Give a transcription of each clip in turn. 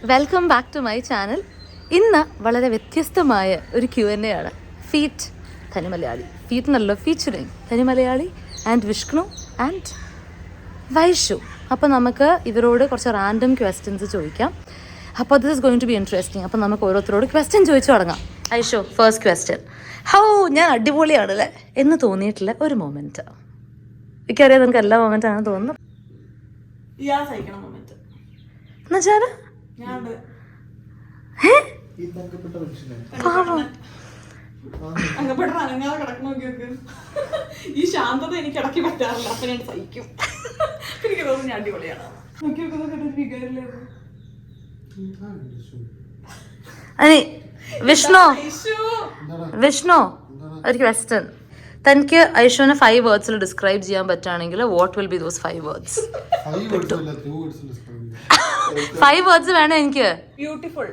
Welcome back to my channel. ഇന്ന് വളരെ വ്യത്യസ്തമായ ഒരു Q&A ആണ്. ഫീറ്റ് തനിമലയാളി, ഫീറ്റ് എന്നല്ലോ, featuring Thanimalayali and Vishnu and Vaishu. അപ്പോൾ നമുക്ക് ഇവരോട് കുറച്ച് റാൻഡം ക്വസ്റ്റ്യൻസ് ചോദിക്കാം. അപ്പോൾ this is going to be interesting. അപ്പോൾ നമുക്ക് ഓരോരുത്തരോട് ക്വസ്റ്റ്യൻ ചോദിച്ചു തുടങ്ങാം. ഐഷോ, ഫസ്റ്റ് ക്വസ്റ്റ്യൻ. ഹൗ ഞാൻ അടിപൊളിയാണല്ലേ എന്ന് തോന്നിയിട്ടില്ല ഒരു മൊമെൻറ്റ്? എനിക്കറിയാം നിങ്ങൾക്ക് എല്ലാ മൊമെൻറ്റ് ആണ് തോന്നുന്നു. എന്നുവെച്ചാൽ ഈ ശാന്തത എനിക്ക് ഇടയ്ക്ക് പറ്റാറില്ല, അപ്പൊ ഞാൻ സഹിക്കും. എനിക്ക് തോന്നുന്നു ഞാൻ അടിപൊളിയാണ്. വിഷ്ണു ഒരു ക്വസ്റ്റ്യൻ. തനിക്ക് ഐഷുവിനെ 5 വേർഡ്സിൽ ഡിസ്ക്രൈബ് ചെയ്യാൻ പറ്റുകയാണെങ്കിൽ what will be those 5 words? 5 words വേണം എനിക്ക്. ബ്യൂട്ടിഫുൾ.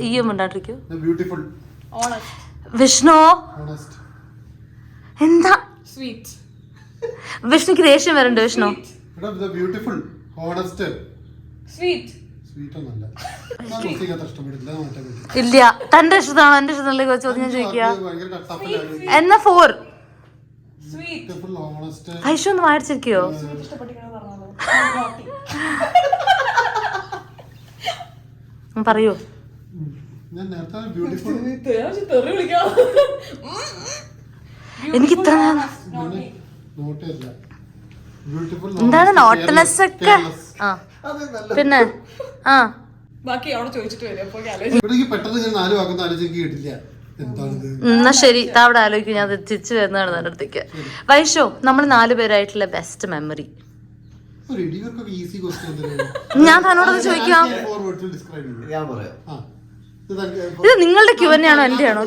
ഈയും ഉണ്ടാണ്ടിരിക്കൂ. ബ്യൂട്ടിഫുൾ. വിഷ്ണു എന്താ? സ്വീറ്റ്. വിഷ്ണുക്ക് ദേഷ്യം വരണ്ട്. Vishnu beautiful, honest, sweet. ഇല്ല, തന്റെ ഇഷ്ടത്താണോ എന്റെ ഇഷ്ടത്തിലേക്ക് ചോദ്യം ചോദിക്കുക? എന്നാ 4. ഐഷു ഒന്ന് വായിച്ചിരിക്കോ? പറയൂ. എനിക്ക് ഇത്ര എന്താണ് നോട്ട്ലെസ് ഒക്കെ. ആ പിന്നെ ബാക്കി അവിടെ ചോദിച്ചിട്ട് വരും. എന്നാ ശരി, അവിടെ ആലോചിക്കും. ഞാൻ തിരിച്ചു വരുന്നതാണ് എൻ്റെ അടുത്തേക്ക്. വൈഷോ, നമ്മൾ 4 പേരായിട്ടുള്ള ബെസ്റ്റ് മെമ്മറി. ഞാൻ തന്നോടത് ചോദിക്കാം. ഇത് നിങ്ങളുടെ Q&A ആണോ എന്റെ ആണോ?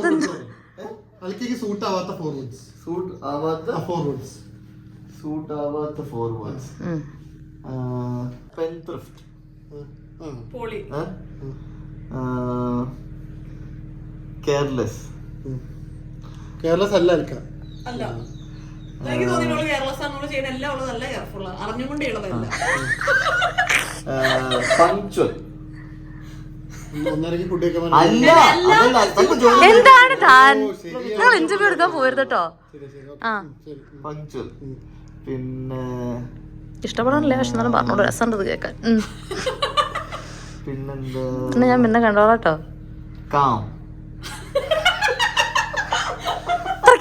കെയർലെസ് അല്ല. അല്ല, എനിക്ക് തോന്നിയിട്ടുള്ള കെയർലെസ് ആണ് ചെയ്യുന്ന എല്ലാം അവള് നല്ല കെയർഫുൾ ആണ്, അറിഞ്ഞുകൊണ്ടേ ഉള്ളതല്ല. പങ്ക്ച്വൽ. എന്താണ് താൻ? നിങ്ങൾ ഇന്റർവ്യൂ എടുക്കാൻ പോയത് കേട്ടോ. പങ്ക്ച്വൽ. പിന്നെ ഇഷ്ടപ്പെടാനില്ല, പക്ഷെ എന്നാലും പറഞ്ഞോളൂ, രസമുണ്ടത് കേൾക്കാൻ. പിന്നെന്താ? പിന്നെ ഞാൻ പിന്നെ കണ്ടോളാട്ടോ. കാം.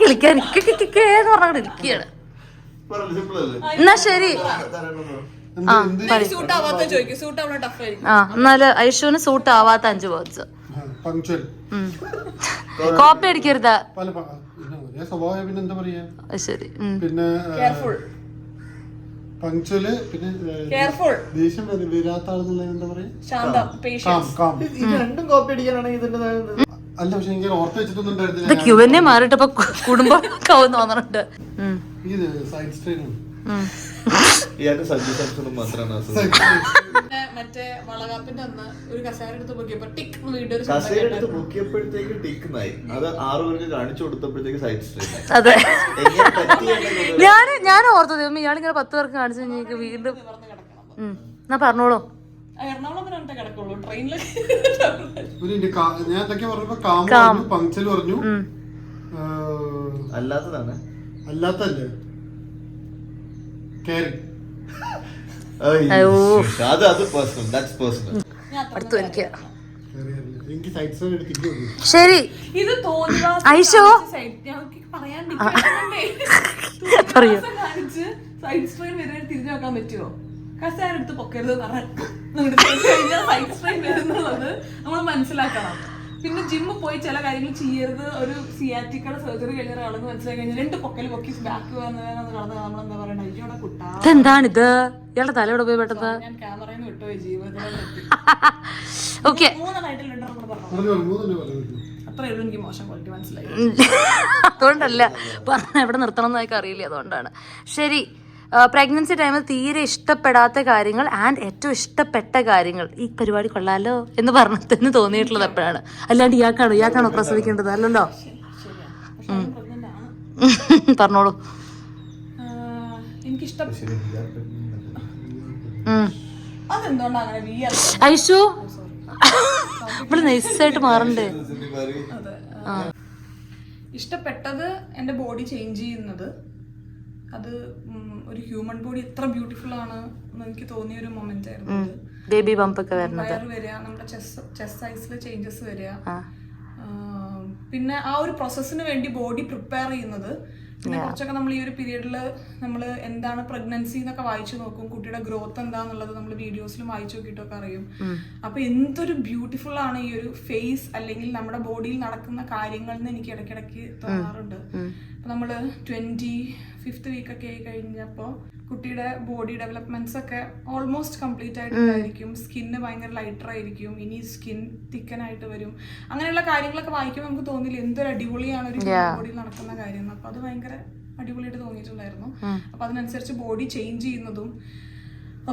കിളിക്കാൻ പറഞ്ഞ ഇരിക്കുകയാണ്. എന്നാ ശരി. എന്നാല് ഐഷുവിന് സൂട്ട് ആവാത്ത 5 വേർഡ്സ്. കോപ്പി അടിക്കരുത്. ശരി. പിന്നെ പങ്ക്ച്വല്, പിന്നെ ദേഷ്യം വരാത്ത ആളെന്നുള്ള എന്താ പറയാ? രണ്ടും കോപ്പി അടിക്കാനാണെങ്കിൽ അല്ല, പക്ഷെ എനിക്ക് ഓർത്ത് വെച്ചിട്ടൊന്നും ഇത് Q&A മാറിയിട്ടപ്പോ കുടുംബം തോന്നുന്നുണ്ട്. മറ്റേ വളകാപ്പിന്റെ അന്ന് ഒരു കസേര എടുത്ത് പൊക്കിയപ്പോഴത്തേക്ക് ടിക്ക് നായി. അത് 6 പേർക്ക് കാണിച്ചു കൊടുത്തപ്പോഴത്തേക്ക് സൈഡ് സ്ട്രെയിൻ. അതെ, ഞാൻ ഓർത്തത് ഇയാളിങ്ങനെ 10 പേർക്ക് കാണിച്ചു കഴിഞ്ഞാൽ വീണ്ടും. എന്നാ പറഞ്ഞോളൂ. അല്ലാത്തതാണ്. അല്ലാത്തല്ലേ ശരി. ഐഷോ പറയൂ. തിരിഞ്ഞു നോക്കാൻ പറ്റുമോ? കസേര എടുത്ത് പൊക്കരുത് വരുന്നുള്ളത് നമ്മൾ മനസ്സിലാക്കണം. പിന്നെ ജിമ്മിൽ പോയി ചില കാര്യങ്ങൾ ചെയ്യരുത്. ഒരു സിയാറ്റിക്കൽ സർജറി കഴിഞ്ഞ ഒരാളെന്ന് മനസ്സിലാക്കി കഴിഞ്ഞാൽ 2 പൊക്കൽ പൊക്കി ബാക്ക് വന്നതെന്ന് കളന്ന് നമ്മളെന്താ പറയണ്ട, ഇവിടെ കുട്ടാ എന്താണിത്? ഇയാളുടെ തലയോടെ പോയി പെട്ടെന്ന്. ഞാൻ ക്യാമറയിൽ വിട്ടുപോയി ജീവിതത്തിൽ. ഓക്കെ, 3 ടൈറ്റിലുണ്ട് നമ്മൾ പറഞ്ഞു. അത്രേ ഉള്ളൂ. എനിക്ക് മോശം ക്വാളിറ്റി മനസ്സിലായി. അതുകൊണ്ടല്ല പറഞ്ഞ എവിടെ നിർത്തണം എന്നൊക്കെ അറിയില്ല, അതുകൊണ്ടാണ്. ശരി, പ്രഗ്നൻസി ടൈമിൽ തീരെ ഇഷ്ടപ്പെടാത്ത കാര്യങ്ങൾ ആൻഡ് ഏറ്റവും ഇഷ്ടപ്പെട്ട കാര്യങ്ങൾ. ഈ പരിപാടി കൊള്ളാലോ എന്ന് പറഞ്ഞിട്ട് തോന്നിയിട്ടുള്ളത് എപ്പോഴാണ്? അല്ലാണ്ട് ഇയാൾക്കാണോ പ്രസവിക്കേണ്ടത്? അല്ലല്ലോ. പറഞ്ഞോളൂ. എനിക്കിഷ്ടം അതെന്തുകൊണ്ടാ അങ്ങനെ VR? ഐഷു ഇവിടെ നൈസായിട്ട് മാറണ്ടേ? അതെ. ഇഷ്ടപ്പെട്ടത് എന്റെ ബോഡി ചേഞ്ച് ചെയ്യുന്നത്. അത് ഒരു ഹ്യൂമൻ ബോഡി എത്ര ബ്യൂട്ടിഫുൾ ആണ് എന്ന് എനിക്ക് തോന്നിയ ഒരു മൊമെന്റ് ആയിരുന്നു. ബേബി ബംപ് ഒക്കെ വരുന്നത്, വയറ് വരിക, നമ്മുടെ ചെസ്റ്റ് സൈസിൽ ചേഞ്ചസ് വരിക, പിന്നെ ആ ഒരു പ്രോസസ്സിന് വേണ്ടി ബോഡി പ്രിപ്പയർ ചെയ്യുന്നത്. പിന്നെ കുറച്ചൊക്കെ നമ്മൾ ഈ ഒരു പീരീഡിൽ നമ്മൾ എന്താണ് പ്രഗ്നൻസി എന്നൊക്കെ വായിച്ചു നോക്കും, കുട്ടിയുടെ ഗ്രോത്ത് എന്താന്നുള്ളത് നമ്മൾ വീഡിയോസിലും വായിച്ചു നോക്കിയിട്ടൊക്കെ അറിയും. അപ്പൊ എന്തൊരു ബ്യൂട്ടിഫുൾ ആണ് ഈ ഒരു ഫേസ് അല്ലെങ്കിൽ നമ്മുടെ ബോഡിയിൽ നടക്കുന്ന കാര്യങ്ങൾ എന്ന് എനിക്ക് ഇടയ്ക്കിടയ്ക്ക് തോന്നാറുണ്ട്. അപ്പൊ നമ്മള് 25th വീക്കൊക്കെ ആയി കഴിഞ്ഞപ്പോ കുട്ടിയുടെ ബോഡി ഡെവലപ്മെന്റ്സ് ഒക്കെ ഓൾമോസ്റ്റ് കംപ്ലീറ്റ് ആയിട്ടുണ്ടായിരിക്കും. സ്കിന്ന് ഭയങ്കര ലൈറ്റർ ആയിരിക്കും, ഇനി സ്കിൻ തിക്കനായിട്ട് വരും. അങ്ങനെയുള്ള കാര്യങ്ങളൊക്കെ വായിക്കുമ്പോൾ നമുക്ക് തോന്നില്ല എന്തൊരു അടിപൊളിയാണ് ഒരു ബോഡിയിൽ നടക്കുന്ന കാര്യം. അപ്പൊ അത് ഭയങ്കര അടിപൊളിയായിട്ട് തോന്നിയിട്ടുണ്ടായിരുന്നു. അപ്പൊ അതിനനുസരിച്ച് ബോഡി ചേഞ്ച് ചെയ്യുന്നതും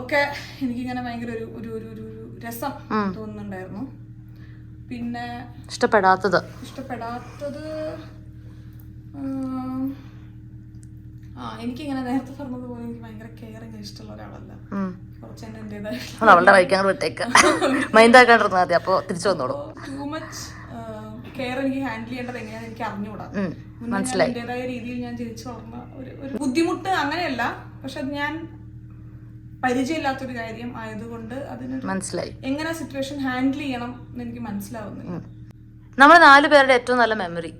ഒക്കെ എനിക്കിങ്ങനെ ഭയങ്കര ഒരു രസം തോന്നുന്നുണ്ടായിരുന്നു. പിന്നെ ഇഷ്ടപ്പെടാത്തത് എനിക്കിങ്ങനെ നേരത്തെ പറഞ്ഞതുപോലെ എനിക്ക് ഭയങ്കര കെയറിങ് ഇഷ്ടമുള്ള ഒരാളല്ല. കുറച്ച് എന്റേതായ അവളുടെ വഴിക്കാൻ വിട്ടേക്ക്, മൈൻഡാക്കാണ്ടിരുന്നാ മതി, അപ്പൊ തിരിച്ചു വന്നോളൂ. ടൂ മച്ച് കെയർ എനിക്ക് ഹാൻഡിൽ ചെയ്യേണ്ടത് എങ്ങനെയാണെന്ന് എനിക്ക് അറിഞ്ഞുകൂടാ. എന്റേതായ രീതിയിൽ ഞാൻ ജനിച്ചു വളർന്ന ഒരു ബുദ്ധിമുട്ട് അങ്ങനെയല്ല, പക്ഷെ അത് ഞാൻ പരിചയമില്ലാത്തൊരു കാര്യം ആയതുകൊണ്ട് അതിന് മനസ്സിലായി എങ്ങനെ സിറ്റുവേഷൻ ഹാൻഡിൽ ചെയ്യണം എന്ന് എനിക്ക് മനസ്സിലാവുന്നില്ല. നമ്മൾ 4 പേരുടെ ഏറ്റവും നല്ല മെമ്മറി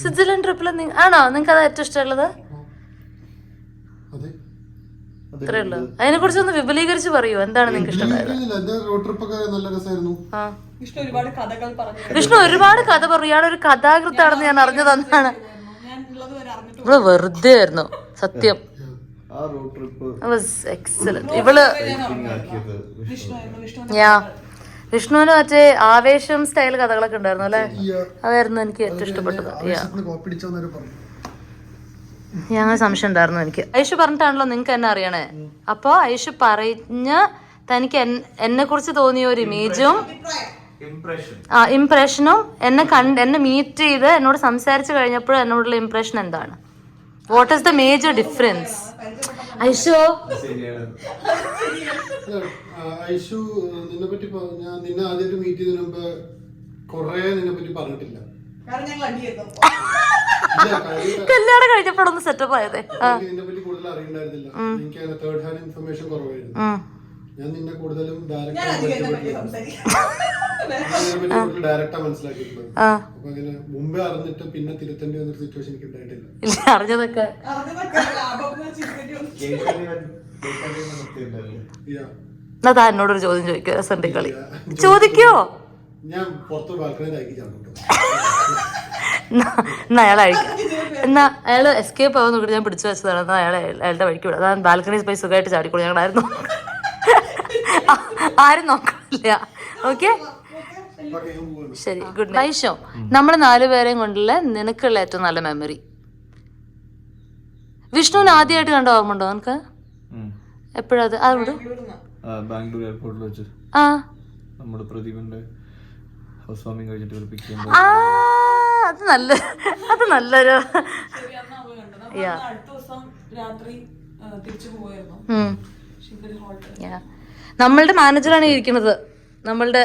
സ്വിറ്റ്സർലൻഡ് ട്രിപ്പിൽ ആണോ? നിങ്ങൾക്ക് അത് ഏറ്റവും ഇഷ്ടമുള്ളത്? അത്രേ ഉള്ളൂ. അതിനെ കുറിച്ച് ഒന്ന് വിപുലീകരിച്ച് പറയൂ, എന്താണ് നിങ്ങൾക്ക് ഇഷ്ടമായത്? വിഷ്ണു ഒരുപാട് കഥ പറയും, ഇയാളൊരു കഥാകൃത്താണെന്ന് ഞാൻ അറിഞ്ഞതാണ്. ഇവള് വെറുതെ ആയിരുന്നു സത്യം. ഇവള് വിഷ്ണുവിന് മറ്റേ ആവേശം സ്റ്റൈൽ കഥകളൊക്കെ ഉണ്ടായിരുന്നു അല്ലെ, അതായിരുന്നു എനിക്ക് ഏറ്റവും ഇഷ്ടപ്പെട്ടത്. ഞാൻ സംശയം ഉണ്ടായിരുന്നു എനിക്ക്. ഐഷു പറഞ്ഞിട്ടാണല്ലോ നിങ്ങക്ക് എന്നെ അറിയണേ. അപ്പൊ ഐഷു പറഞ്ഞ് തനിക്ക് എന്നെ കുറിച്ച് തോന്നിയ ഒരു ഇമേജും ഇംപ്രഷനും എന്നെ മീറ്റ് ചെയ്ത് എന്നോട് സംസാരിച്ചു കഴിഞ്ഞപ്പോഴും എന്നോടുള്ള ഇംപ്രഷൻ എന്താണ്? What is the major difference? Aishu നിന്നെ പറ്റി ഞാൻ നിന്നെ ആദ്യമായിട്ട് മീറ്റ് ചെയ്തതിന് മുമ്പ് കൊറേ നിന്നെ പറ്റി പറഞ്ഞിട്ടില്ല. കല്യാണം കഴിഞ്ഞപ്പോഴൊന്ന് സെറ്റപ്പ് ആയതേ. നിന്നെ പറ്റി കൂടുതൽ അറിയണ്ടായിരുന്നില്ല, എനിക്ക് തേർഡ് ഹാൻഡ് ഇൻഫർമേഷൻ കുറവായിരുന്നു. ഞാൻ നിന്നെ കൂടുതലും ഡയറക്റ്റാ മനസ്സിലാക്കിയിട്ടുള്ളത്. അപ്പൊ അങ്ങനെ മുമ്പേ അറിഞ്ഞിട്ട് പിന്നെ തിരുത്തേണ്ടി വന്നൊരു സിറ്റുവേഷൻ എനിക്ക് ഉണ്ടായിട്ടില്ല. അറിഞ്ഞതൊക്കെ അതാ എന്നോടൊരു ചോദ്യം ചോദിക്കോ? രസന്റെ കളി ചോദിക്കോ? ഞാൻ പുറത്ത് ബാൽക്കണിയിലാക്കി ചാടും. എന്നാ അയാൾ അയക്കും, എന്നാ അയാള് എസ്കേപ്പ് ആവാൻ നോക്കിയിട്ട് ഞാൻ പിടിച്ചു വെച്ചതാണ്. എന്നാൽ അയാളുടെ വഴിക്ക് വിടാം. അതാ ബാൽക്കണി പോയി സുഖമായിട്ട് ചാടിക്കോളൂ, ഞങ്ങളായിരുന്നു ആരും നോക്കണില്ല. ഓക്കെ ശരി, ഗുഡ് നൈറ്റ്. ഐഷോ, നമ്മൾ 4 പേരെയും കൊണ്ടുള്ള നിനക്കുള്ള ഏറ്റവും നല്ല മെമ്മറി? വിഷ്ണുവിന് ആദ്യമായിട്ട് കണ്ട ഓർമ്മ ഉണ്ടോ നിനക്ക്? എപ്പോഴത്? അവിടെ ബാംഗ്ലൂർ എയർപോർട്ടിൽ വെച്ച് നമ്മുടെ പ്രദീപിന്റെ ഹൗസ് വാമിംഗ് കഴിഞ്ഞിട്ട് അത് നല്ലൊരു നമ്മളുടെ മാനേജറാണ് ഇരിക്കുന്നത്. ഞങ്ങളുടെ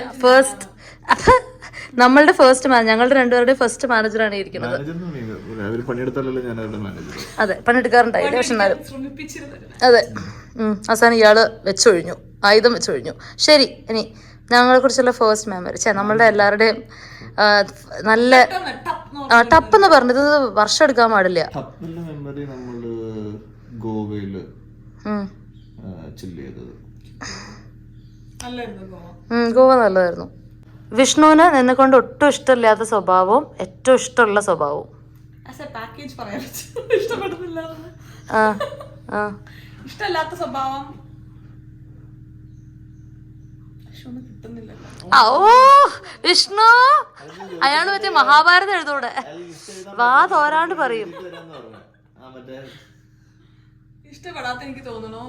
ഞങ്ങളുടെ രണ്ടുപേരുടെ ഫസ്റ്റ് മാനേജറാണ് ഇരിക്കുന്നത്. അതെ, പണിയെടുക്കാറുണ്ടായില്ല, പക്ഷെ എന്നാലും അതെ. അവസാനം ഇയാള് വെച്ചൊഴിഞ്ഞു, ആയുധം വെച്ചൊഴിഞ്ഞു. ശരി, ഇനി ഞങ്ങളെ കുറിച്ചുള്ള ഫസ്റ്റ് മെമ്മറി. നമ്മളുടെ എല്ലാവരുടെയും നല്ല ടപ്പ് എന്ന് പറഞ്ഞത് വർഷം എടുക്കാൻ പാടില്ല. ഗോവ നല്ലതായിരുന്നു. വിഷ്ണുവിന് നിന്നെ കൊണ്ട് ഒട്ടും ഇഷ്ടമില്ലാത്ത സ്വഭാവവും ഏറ്റവും ഇഷ്ടമുള്ള സ്വഭാവവും? ഇഷ്ടമില്ലാത്ത സ്വഭാവം ഓ വിഷ്ണു, അയാള് മറ്റേ മഹാഭാരതം എഴുതൂടെ, വാ തോരാണ്ട് പറയും. ഇഷ്ടപ്പെടാത്ത എനിക്ക് തോന്നുന്നു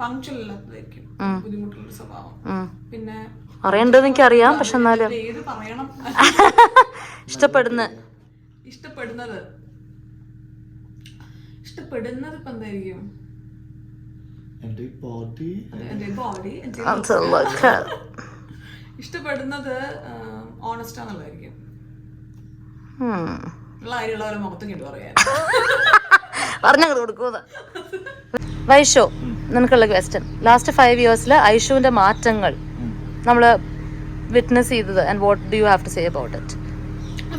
പങ്ക്ച്വൽ അല്ലാത്തതായിരിക്കും, ബുദ്ധിമുട്ടുള്ള സ്വഭാവം. പിന്നെ അറിയണ്ടെന്ന് എനിക്കറിയാം, പക്ഷെ എന്നാലും ഏത് പറയണം? ഇഷ്ടപ്പെടുന്ന ഇഷ്ടപ്പെടുന്നത് ഇപ്പൊ എന്തായിരിക്കും? എന്റെ ബോഡി ഇഷ്ടപ്പെടുന്നത് ഓണസ്റ്റ് ആണെന്നുള്ളതായിരിക്കും. ഉള്ള കാര്യമുള്ള പോലെ മുഖത്തും കിട്ടു പറയാൻ പറഞ്ഞത് കൊടുക്കുക. വൈഷു, നിനക്കുള്ള ക്വസ്റ്റ്യൻ. ലാസ്റ്റ് 5 yearsല് ഐഷുവിന്റെ മാറ്റങ്ങൾ നമ്മള് വിറ്റ്നസ് ചെയ്തത്, and what do you have to say about it?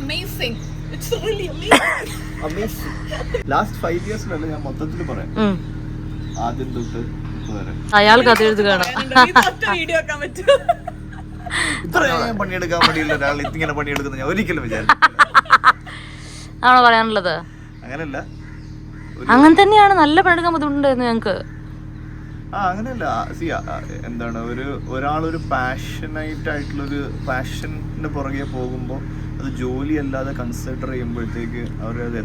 Amazing. It's really amazing. Last 5 years ഞാൻ മൊത്തത്തിൽ പറയാം. ആദ്യം തൊട്ട് വരെ അയാൾ കഥ എഴുതുകയാണ്. വീഡിയോ ആക്കാൻ പറ്റും. ഇത്രയും പണിയെടുക്കാൻ വേണ്ടിയുള്ള ഒരാൾ ഇങ്ങനെ പണിയെടുക്കുന്ന ഞാൻ ഒരിക്കലും വിചാരിച്ചു. ആണോ പറയാനുള്ളത്? അങ്ങനെയല്ല, അങ്ങനെ തന്നെയാണ്. നല്ല പണിയെടുക്കാൻ ബുദ്ധിമുട്ടുണ്ടായിരുന്നു ഞങ്ങക്ക്. അങ്ങനെയല്ല. എന്താണ്, ഒരാളൊരു പാഷനൈറ്റ് ആയിട്ടുള്ളൊരു പാഷന്റെ പുറകെ പോകുമ്പോൾ അത് ജോലി അല്ലാതെ കൺസിഡർ ചെയ്യുമ്പോഴത്തേക്ക് അവരത്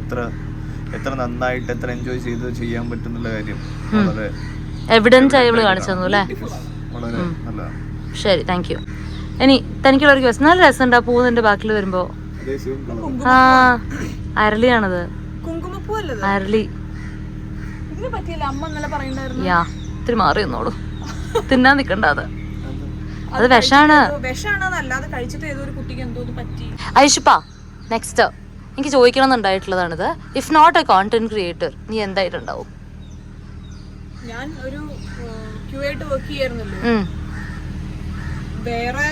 എത്ര നന്നായിട്ട് എത്ര എൻജോയ് ചെയ്ത് ചെയ്യാൻ പറ്റുന്നുള്ള കാര്യം വളരെ എവിഡൻസ് ആയി കാണിച്ചു തന്നു അല്ലേ? വളരെ നല്ലതാണ്. ശരി, താങ്ക് യു. ഇനി തനിക്കുള്ളൊരു ക്വസ്റ്റ്യൻ. നല്ല രസമുണ്ടാ പൂവിന്റെ ബാക്കിൽ വരുമ്പോ? അരളിയാണത്. കുങ്കുമപ്പൂ അല്ലത്? അരളി. ഇതിനെ പറ്റിയല്ല അമ്മ ഇന്നലെ പറയുണ്ടായിരുന്നു. യാ, ഇത്തിരി മാറി നിന്നോളൂ. തിന്നാൻ നിക്കണ്ട. അത് വിഷാണ്. വിഷാണെന്നല്ലാതെ കഴിച്ചിട്ട് ഏതോ ഒരു കുട്ടിക്ക് എന്തോ പറ്റി. ഐഷുപ്പാ, നെക്സ്റ്റ് എനിക്ക് ചോദിക്കണം എന്നുണ്ടായിട്ടുള്ളതാണിത്. If not a content creator, നീ എന്തായിട്ടുണ്ടാവും? ഞാൻ ഒരു ക്യൂ ആയിട്ട് വർക്ക് ചെയ്യായിരുന്നല്ലോ. വേറെ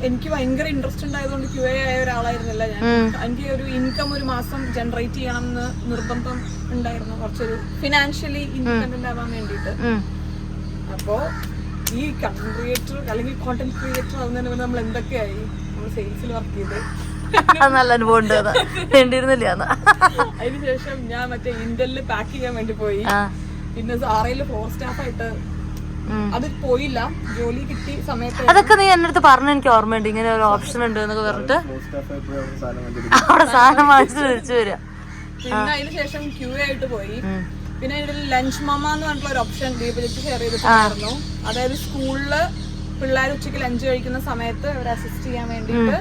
എനിക്ക് ഭയങ്കര ഇൻട്രസ്റ്റ് ഉണ്ടായതുകൊണ്ട് ക്യൂ ആയ ഒരാളായിരുന്നില്ല ഞാൻ. എനിക്ക് ഒരു ഇൻകം ഒരു മാസം ജനറേറ്റ് ചെയ്യണം എന്ന് നിർബന്ധം ഉണ്ടായിരുന്നു, കുറച്ചൊരു ഫിനാൻഷ്യലി ഇൻഡിപെൻഡന്റ് ആവാൻ വേണ്ടിയിട്ട്. അപ്പോ ഈ കണ്ടന്റ് ക്രിയേറ്റർ അല്ലെങ്കിൽ കോണ്ടന്റ് ക്രിയേറ്റർ ആവുന്നതിന് മുന്നേ നമ്മൾ എന്തൊക്കെയായി? നമ്മൾ സെയിൽസിൽ വർക്ക് ചെയ്ത് നല്ല അനുഭവം ഉണ്ട്. വേണ്ടിയിരുന്നില്ല. അതിനുശേഷം ഞാൻ മറ്റേ ഇന്റലില് പാക്ക് ചെയ്യാൻ വേണ്ടി പോയി. പിന്നെ സാറയില് ഫ്ലോർ സ്റ്റാഫായിട്ട് അത് പോയില്ല. ജോലി കിട്ടി സമയത്ത് അതൊക്കെ നീ എന്റെ അടുത്ത് പറഞ്ഞ എനിക്ക് ഓർമ്മയുണ്ട്. ഇങ്ങനെ ഒരു ഓപ്ഷൻ ഉണ്ട് എന്നൊക്കെ പറഞ്ഞിട്ട് അവിടെ സാധനം വാങ്ങിച്ചിട്ട് തിരിച്ചു വരിക. പിന്നെ അതിനുശേഷം ക്യൂ ആയിട്ട് പോയി. പിന്നെ അതിന്റെ ലഞ്ച് മമ്മ എന്ന് പറഞ്ഞിട്ടുള്ള ഒരു ഓപ്ഷൻ ദീപജിക്ക് ഷെയർ ചെയ്തിട്ടുണ്ടായിരുന്നു. അതായത് സ്കൂളില് പിള്ളേർ ഉച്ചയ്ക്ക് ലഞ്ച് കഴിക്കുന്ന സമയത്ത് അവരെ അസിസ്റ്റ് ചെയ്യാൻ വേണ്ടിയിട്ട്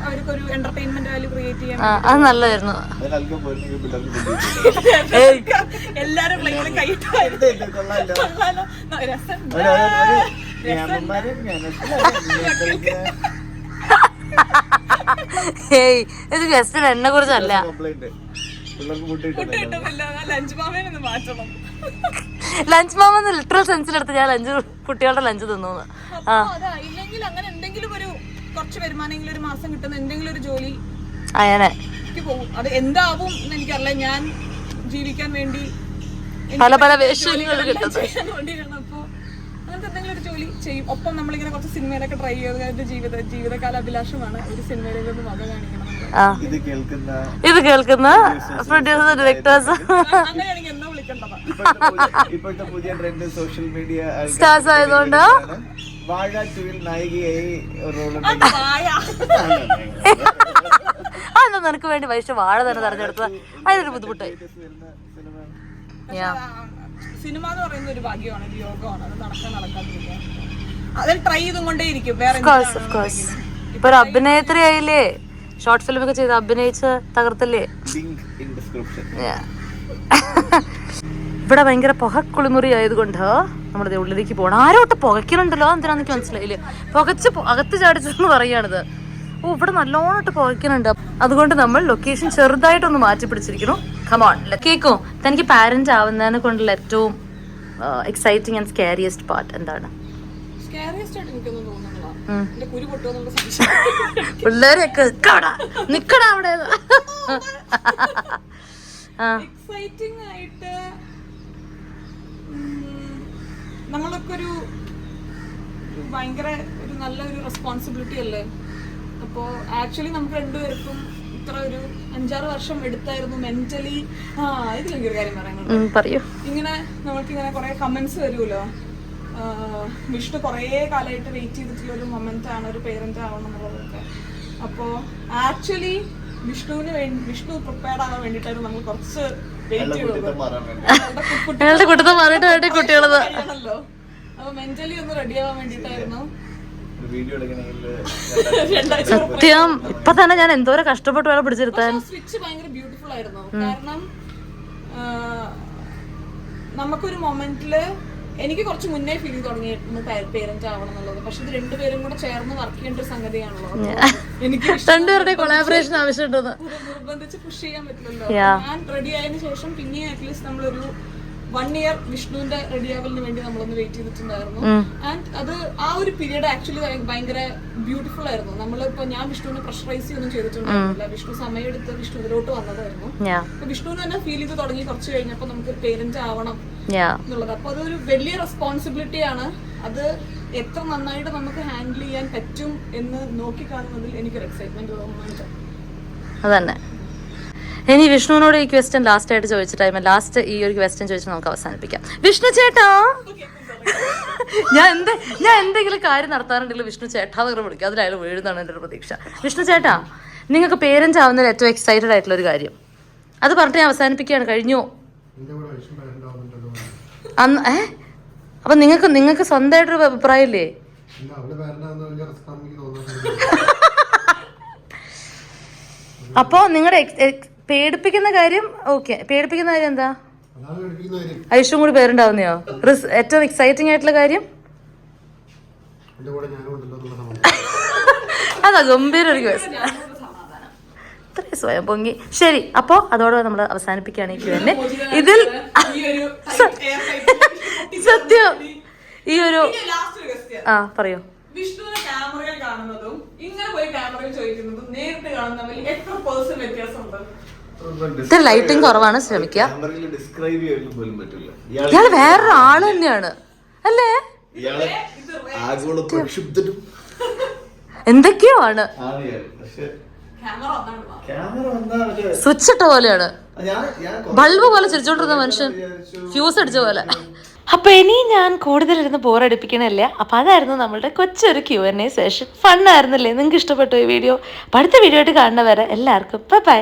അവർക്കൊരു എന്റർടൈൻമെന്റ് വാല്യൂ ക്രിയേറ്റ് ചെയ്യാൻ. അത് നല്ലതായിരുന്നു. എല്ലാരും കൈയിട്ട് ഏയ്, ഇത് ഗസ്റ്റ് എന്നെ കുറിച്ചല്ല. ലഞ്ച് മാമെന്ന് ലിറ്ററൽ സെൻസിലെടുത്ത് ഞാൻ കുട്ടികളുടെ ലഞ്ച് തിന്നു. ഇല്ലെങ്കിൽ അങ്ങനെ എന്തെങ്കിലും ഒരു കുറച്ച് വരുമാനെങ്കിലും ഒരു മാസം കിട്ടുന്ന എന്തെങ്കിലും ഒരു ജോലി അങ്ങനെ പോകും. അത് എന്താവും എന്ന് എനിക്കറിയില്ല. ഞാൻ ജീവിക്കാൻ വേണ്ടി പല പല വേഷങ്ങൾ കിട്ടുന്നത്. അപ്പൊ അങ്ങനത്തെ എന്തെങ്കിലും ഒരു ജോലി ചെയ്യും. ഒപ്പം നമ്മളിങ്ങനെ കുറച്ച് സിനിമയിലൊക്കെ ട്രൈ ചെയ്ത് ജീവിതകാല അഭിലാഷമാണ് ഒരു സിനിമയിലേക്ക് മുഖം കാണിക്കണം. ഇത് കേൾക്കുന്ന പ്രൊഡ്യൂസർ ഡയറക്ടേഴ്സ് അങ്ങനെയാണെങ്കിൽ എന്നോ വിളിക്കേണ്ടതാ. ഇപ്പോഴത്തെ പുതിയ ട്രെൻഡ് സോഷ്യൽ മീഡിയ സ്റ്റാർസ് ആയതുകൊണ്ട് വാഴ 2 നായികയായി അതെന്താ നിനക്ക് വേണ്ടി വൈഷു വാഴ തന്നെ തെരഞ്ഞെടുത്തത്? അതിനൊരു ബുദ്ധിമുട്ടായി. സിനിമ എന്ന് പറയുന്ന ഒരു ഭാഗ്യമാണ്, ഒരു യോഗമാണ്. അത് നടക്കാതിരിക്കാൻ അതിൽ ട്രൈ ചെയ്തും കൊണ്ടേയിരിക്കും. ഇപ്പൊ ഒരു അഭിനേത്രി ആയില്ലേ? ഷോർട്ട് ഫിലിം ഒക്കെ ചെയ്ത് അഭിനയിച്ച് തകർത്തില്ലേ? ഇവിടെ ഭയങ്കര പുകക്കുളിമുറി ആയതുകൊണ്ട് നമ്മുടെ ഉള്ളിലേക്ക് പോകണം. ആരോട്ട് പുകയ്ക്കലുണ്ടല്ലോ, എന്തിനാന്ന് എനിക്ക് മനസ്സിലായില്ലേ? പുകച്ച് അകത്ത് ചാടിച്ചെന്ന് പറയാണിത്. ഓ, ഇവിടെ നല്ലോണിട്ട് പുകയ്ക്കുന്നുണ്ട്. അതുകൊണ്ട് നമ്മൾ ലൊക്കേഷൻ ചെറുതായിട്ടൊന്ന് മാറ്റി പിടിച്ചിരിക്കുന്നു. കമോൺ, കേക്കോ, തനിക്ക് പാരന്റ് ആവുന്നതിനെ കൊണ്ടുള്ള ഏറ്റവും എക്സൈറ്റിംഗ് ആൻഡ് സ്കാരിയസ്റ്റ് പാർട്ട് എന്താണ്? പിള്ളേരൊക്കെ നിക്കടാ അവിടെ. എക്സൈറ്റിംഗ് ആയിട്ട് നമ്മളൊക്കെ ഒരു ഭയങ്കര ഒരു നല്ലൊരു റെസ്പോൺസിബിലിറ്റി അല്ലേ. അപ്പോൾ ആക്ച്വലി നമുക്ക് രണ്ടുപേർക്കും ഇത്ര ഒരു 5-6 വർഷം എടുത്തായിരുന്നു മെന്റലി. ഇതിലെങ്കിൽ കാര്യം പറയൂ. ഇങ്ങനെ നമ്മൾക്കിങ്ങനെ കുറെ കമന്റ്സ് വരുമല്ലോ. വിഷ്ണു കുറേ കാലമായിട്ട് വെയിറ്റ് ചെയ്തിട്ടുള്ള ഒരു മൊമെന്റ് ആണ് ഒരു പേരന്റ് ആവണം എന്നുള്ളതൊക്കെ. അപ്പോൾ ആക്ച്വലി വിഷ്ണു പ്രിപ്പയർഡ് ആവാൻ വേണ്ടിയിട്ടായിരുന്നു നമ്മൾ കുറച്ച് വെയിറ്റ് ചെയ്യണല്ലോ. അപ്പൊ മെന്റലി ഒന്ന് റെഡി ആവാൻ വേണ്ടിയിട്ടായിരുന്നു വീഡിയോ എടുക്കണമെങ്കിൽ സത്യം ഇപ്പൊ തന്നെ ഞാൻ എന്തോരം കഷ്ടപ്പെട്ട് വേണം പിടിച്ചെടുത്താൻ. സ്വിച്ച് ഭയങ്കര ബ്യൂട്ടിഫുൾ ആയിരുന്നു. കാരണം നമുക്കൊരു മൊമെന്റില് എനിക്ക് കുറച്ച് മുന്നേ ഫീൽ ചെയ്ത് തുടങ്ങിയിരുന്നു പേരന്റ് ആവണം എന്നുള്ളത്. പക്ഷെ ഇത് രണ്ടുപേരും കൂടെ ചേർന്ന് വർക്ക് ചെയ്യേണ്ട ഒരു സംഗതിയാണല്ലോ. എനിക്ക് രണ്ടുപേരുടെ കൊളാബറേഷൻ ആവശ്യമുണ്ടെന്ന് നിർബന്ധിച്ച് പുഷ് ചെയ്യാൻ പറ്റില്ലല്ലോ. ഞാൻ റെഡി ആയതിനു ശേഷം പിന്നെ അറ്റ്ലീസ്റ്റ് നമ്മളൊരു 1 year വിഷ്ണുവിന്റെ റെഡിയാവലിന് വേണ്ടി നമ്മളൊന്ന് വെയിറ്റ് ചെയ്തിട്ടുണ്ടായിരുന്നു. ആൻഡ് അത് ആ ഒരു പീരീഡ് ആക്ച്വലി ഭയങ്കര ബ്യൂട്ടിഫുൾ ആയിരുന്നു. നമ്മളിപ്പോ ഞാൻ വിഷ്ണുവിനെ പ്രഷറൈസ് ഒന്നും ചെയ്തിട്ടുണ്ടായിരുന്നില്ല. വിഷ്ണു സമയമെടുത്ത് വിഷ്ണു ഇതിലോട്ട് വന്നതായിരുന്നു. അപ്പൊ വിഷ്ണുവിന് തന്നെ ഫീൽ ചെയ്ത് തുടങ്ങി കുറച്ച് കഴിഞ്ഞപ്പോ നമുക്ക് പേരന്റ് ആവണം എന്നുള്ളത്. അപ്പൊ അതൊരു വലിയ റെസ്പോൺസിബിലിറ്റിയാണ്. അത് എത്ര നന്നായിട്ട് നമുക്ക് ഹാൻഡിൽ ചെയ്യാൻ പറ്റും എന്ന് നോക്കിക്കാണുന്നതിൽ എനിക്കൊരു എക്സൈറ്റ്മെന്റ് തോന്നുന്നുണ്ട്. അതന്നെ. ഇനി വിഷ്ണുവിനോട് ഈ ക്വസ്റ്റ്യൻ ലാസ്റ്റ് ആയിട്ട് ചോദിച്ചിട്ട് ലാസ്റ്റ് ഈ ഒരു ക്വസ്റ്റ്യൻ ചോദിച്ച് നമുക്ക് അവസാനിപ്പിക്കാം. വിഷ്ണു ചേട്ടാ, ഞാൻ എന്തെങ്കിലും കാര്യം നടത്താറുണ്ടെങ്കിൽ വിഷ്ണു ചേട്ടാന്ന് വിളിക്കും. അതിലായാലും വീഴുന്നതാണ് എൻ്റെ ഒരു പ്രതീക്ഷ. വിഷ്ണു ചേട്ടാ, നിങ്ങൾക്ക് പേരൻസ് ആവുന്നതിൽ ഏറ്റവും എക്സൈറ്റഡ് ആയിട്ടുള്ള ഒരു കാര്യം അത് പറഞ്ഞിട്ട് ഞാൻ അവസാനിപ്പിക്കുകയാണ്. കഴിഞ്ഞു. അന്ന് അപ്പൊ നിങ്ങൾക്ക് സ്വന്തമായിട്ടൊരു അഭിപ്രായം ഇല്ലേ? അപ്പോ നിങ്ങളുടെ പേടിപ്പിക്കുന്ന കാര്യം ഓക്കെ. പേടിപ്പിക്കുന്ന കാര്യം എന്താ? ഐഷും കൂടി പേരുണ്ടാവുന്നയോ? ഏറ്റവും എക്സൈറ്റിംഗ് ആയിട്ടുള്ള കാര്യം അതാ ഗംഭീര ഒരു ക്വസ്റ്റ്യൻ. ഇത്രയും സ്വയം പൊങ്ങി. ശരി, അപ്പോ അതോടെ നമ്മൾ അവസാനിപ്പിക്കുകയാണ് ഈ ക്യൂഎൻഎ. ഇതിൽ സത്യം ഈ ഒരു പറയൂ. വിഷ്ണുവിനെ ക്യാമറയിൽ കാണുന്നതും ഇങ്ങനെ പോയി ക്യാമറയിൽ ചോദിക്കുന്നതും നേരിട്ട് കാണുന്നതിൽ എത്ര % വ്യത്യാസമുണ്ട്? ഇത്ര ലൈറ്റിംഗ് കുറവാണ്, ശ്രമിക്കുക. ഇയാള് വേറൊരു ആള് തന്നെയാണ് അല്ലേ? എന്തൊക്കെയോ ആണ്. സ്വിച്ച് ഇട്ട പോലെയാണ്, ബൾബ് പോലെ ചിരിച്ചോണ്ടിരുന്ന മനുഷ്യൻ ഫ്യൂസ് അടിച്ച പോലെ. അപ്പൊ ഇനി ഞാൻ കൂടുതലിരുന്ന് ബോറടിപ്പിക്കണല്ലേ. അപ്പൊ അതായിരുന്നു നമ്മളുടെ കൊച്ചൊരു Q&A സെഷൻ. ഫണ്ണായിരുന്നല്ലേ? നിങ്ങൾക്ക് ഇഷ്ടപ്പെട്ടു ഈ വീഡിയോ? അടുത്ത വീഡിയോ ആയിട്ട് കാണുന്നവരെ എല്ലാവർക്കും ബൈ.